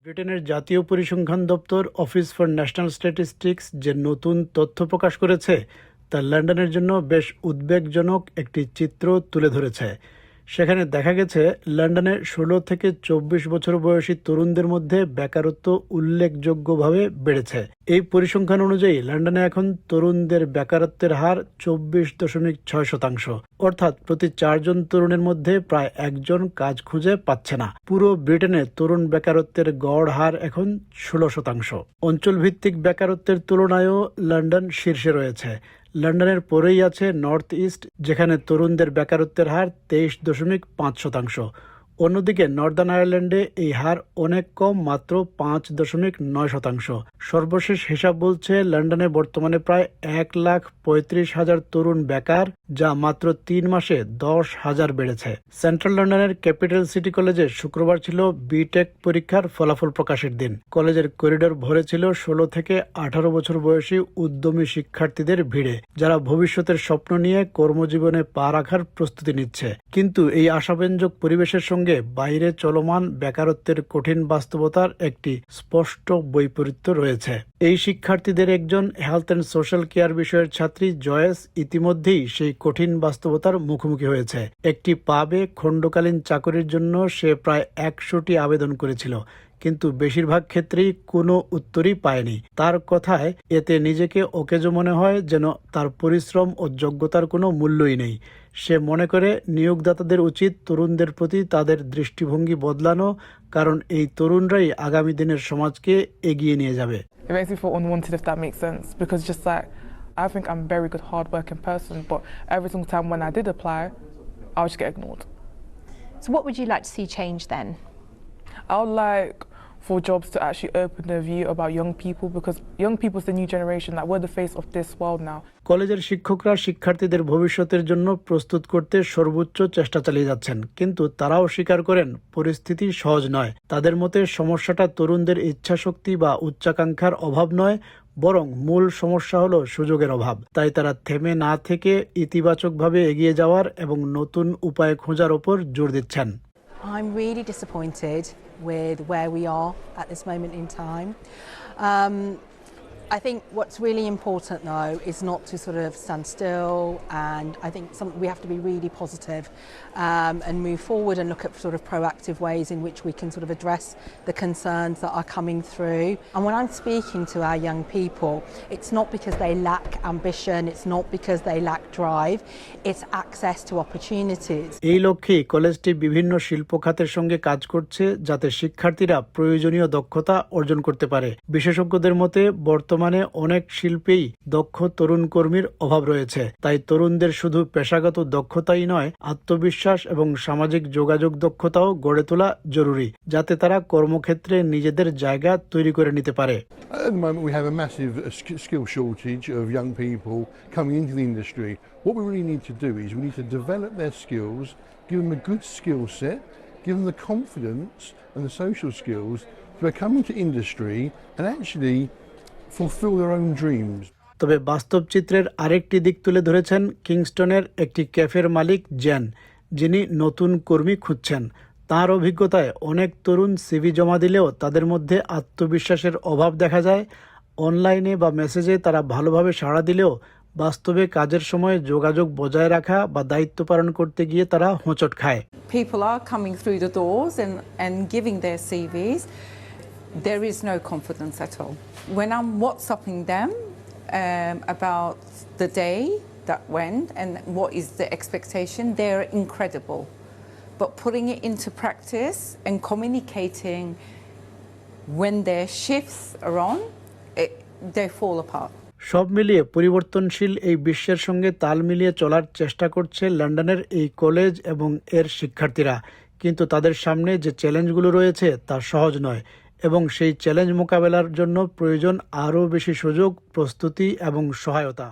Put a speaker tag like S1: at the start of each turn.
S1: ব্রিটেনের জাতীয় পরিসংখ্যান দপ্তর অফিস ফর ন্যাশনাল স্ট্যাটিস্টিক্স যে নতুন তথ্য প্রকাশ করেছে তা লন্ডনের জন্য বেশ উদ্বেগজনক একটি চিত্র তুলে ধরেছে। সেখানে দেখা গেছে লন্ডনে ১৬ থেকে ২৪ বছর বয়সী তরুণদের মধ্যে বেকারত্ব উল্লেখযোগ্যভাবে বেড়েছে। এই পরিসংখ্যান অনুযায়ী লন্ডনে এখন তরুণদের বেকারত্বের হার ২৪.৬%, অর্থাৎ প্রতি ৪ জন তরুণের মধ্যে প্রায় একজন কাজ খুঁজে পাচ্ছে না। পুরো ব্রিটেনে তরুণ বেকারত্বের গড় হার এখন ১৬%। অঞ্চলভিত্তিক বেকারত্বের তুলনায়ও লন্ডন শীর্ষে রয়েছে। লন্ডনের পরেই আছে নর্থ ইস্ট, যেখানে তরুণদের বেকারত্বের হার ২৩.৫%। অন্যদিকে নর্দার্ন আয়ারল্যান্ডে এই হার অনেক কম, মাত্র ৫.৯%। সর্বশেষ হিসাব বলছে লন্ডনে বর্তমানে প্রায় ১,৩৫,০০০ তরুণ বেকার, যা মাত্র ৩ মাসে ১০,০০০ বেড়েছে। সেন্ট্রাল লন্ডনের ক্যাপিটাল সিটি কলেজে শুক্রবার ছিল বিটেক পরীক্ষার ফলাফল প্রকাশের দিন। কলেজের করিডোর ভরে ছিল ১৬ থেকে ১৮ বছর বয়সী উদ্যমী শিক্ষার্থীদের ভিড়ে, যারা ভবিষ্যতের স্বপ্ন নিয়ে কর্মজীবনে পা রাখার প্রস্তুতি নিচ্ছে। কিন্তু এই আশাব্যঞ্জক পরিবেশের সঙ্গে বাইরে চলমান বেকারত্বের কঠিন বাস্তবতার একটি স্পষ্ট বৈপরীত্য রয়েছে। এই শিক্ষার্থীদের একজন হেলথ অ্যান্ড সোশ্যাল কেয়ার বিষয়ের ছাত্রী জয়েস ইতিমধ্যেই সেই কঠিন বাস্তবতার মুখোমুখি হয়েছে। একটি পাবে খণ্ডকালীন চাকরির জন্য সে প্রায় ১০০টি আবেদন করেছিল, কিন্তু বেশিরভাগ ক্ষেত্রেই কোনো উত্তরই পায়নি। তার কথায়, এতে নিজেকে অকেজো মনে হয়, যেন তার পরিশ্রম ও যোগ্যতার কোনো মূল্যই নেই। সে মনে করে নিয়োগদাতাদের উচিত তরুণদের প্রতি তাদের দৃষ্টিভঙ্গি বদলানো, কারণ এই তরুণরাই আগামী দিনের সমাজকে এগিয়ে নিয়ে যাবে।
S2: It makes me feel unwanted, if that makes sense, because just like I think I'm a very good hard-working person, but every single time when I did apply, I would just get ignored.
S3: So what would you like to see change then?
S2: I would like for jobs to actually open their view about young people, because young people is the new generation, like we're the face of this world now.
S1: কলেজের শিক্ষকরা শিক্ষার্থীদের ভবিষ্যতের জন্য প্রস্তুত করতে সর্বোচ্চ চেষ্টা চালিয়ে যাচ্ছেন, কিন্তু তারাও স্বীকার করেন পরিস্থিতি সহজ নয়। তাদের মতে সমস্যাটা তরুণদের ইচ্ছাশক্তি বা উচ্চাকাঙ্ক্ষার অভাব নয়, বরং মূল সমস্যা হলো সুযোগের অভাব। তাই তারা থেমে না থেকে ইতিবাচকভাবে এগিয়ে যাওয়ার এবং নতুন উপায় খোঁজার ওপর জোর দিচ্ছেন।
S4: I'm really disappointed with where we are at this moment in time. I think what's really important though is not to sort of stand still, and I think we have to be really positive and move forward and look at sort of proactive ways in which we can sort of address the concerns that are coming through. And when I'm speaking to our young people, it's not because they lack ambition, it's not because they lack drive, it's access to opportunities.
S1: এই লক্ষ্যে কলেজটি বিভিন্ন শিল্প খাতের সঙ্গে কাজ করছে, যাতে শিক্ষার্থীরা প্রয়োজনীয় দক্ষতা অর্জন করতে পারে। বিশেষজ্ঞদের মতে বর্তমানে অনেক শিল্পেই দক্ষ তরুণ কর্মীর অভাব রয়েছে। তাই তরুণদের শুধু পেশাগত দক্ষতাই নয়, আত্মবিশ্বাস এবং সামাজিক যোগাযোগ দক্ষতাও গড়ে তোলা জরুরি, যাতে তারা কর্মক্ষেত্রে নিজেদের জায়গা তৈরি করে নিতে পারে।
S5: At the moment we have a massive skill shortage of young people coming into the industry. What we really need to do is we need to develop their skills, give them a good skill set, give them the confidence and the social skills to come into industry and actually fulfill their own dreams.
S1: তবে বাস্তব চিত্রের আরেকটি দিক তুলে ধরেছেন কিংস্টনের একটি ক্যাফের মালিক gen, যিনি নতুন কর্মী খুঁজছেন। তার অভিজ্ঞতায় অনেক তরুণ সিভি জমা দিলেও তাদের মধ্যে আত্মবিশ্বাসের অভাব দেখা যায়। অনলাইনে বা মেসেজে তারা ভালোভাবে সাড়া দিলেও বাস্তবে কাজের সময় যোগাযোগ বজায় রাখা বা দায়িত্ব পালন করতে গিয়ে তারা হোঁচট খায়।
S6: People are coming through the doors and giving their CVs. There is no confidence at all. When I'm WhatsApping them about the day that went and what is the expectation, they're incredible. But putting it into practice and communicating when their shifts are on, they fall apart.
S1: সব মিলিয়ে পরিবর্তনশীল এই বিশ্বের সঙ্গে তাল মিলিয়ে চলার চেষ্টা করছে লন্ডনের এই কলেজ এবং এর শিক্ষার্থীরা, কিন্তু তাদের সামনে যে চ্যালেঞ্জগুলো রয়েছে তা সহজ নয়, এবং সেই চ্যালেঞ্জ মোকাবেলার জন্য প্রয়োজন আরও বেশি সুযোগ, প্রস্তুতি এবং সহায়তা।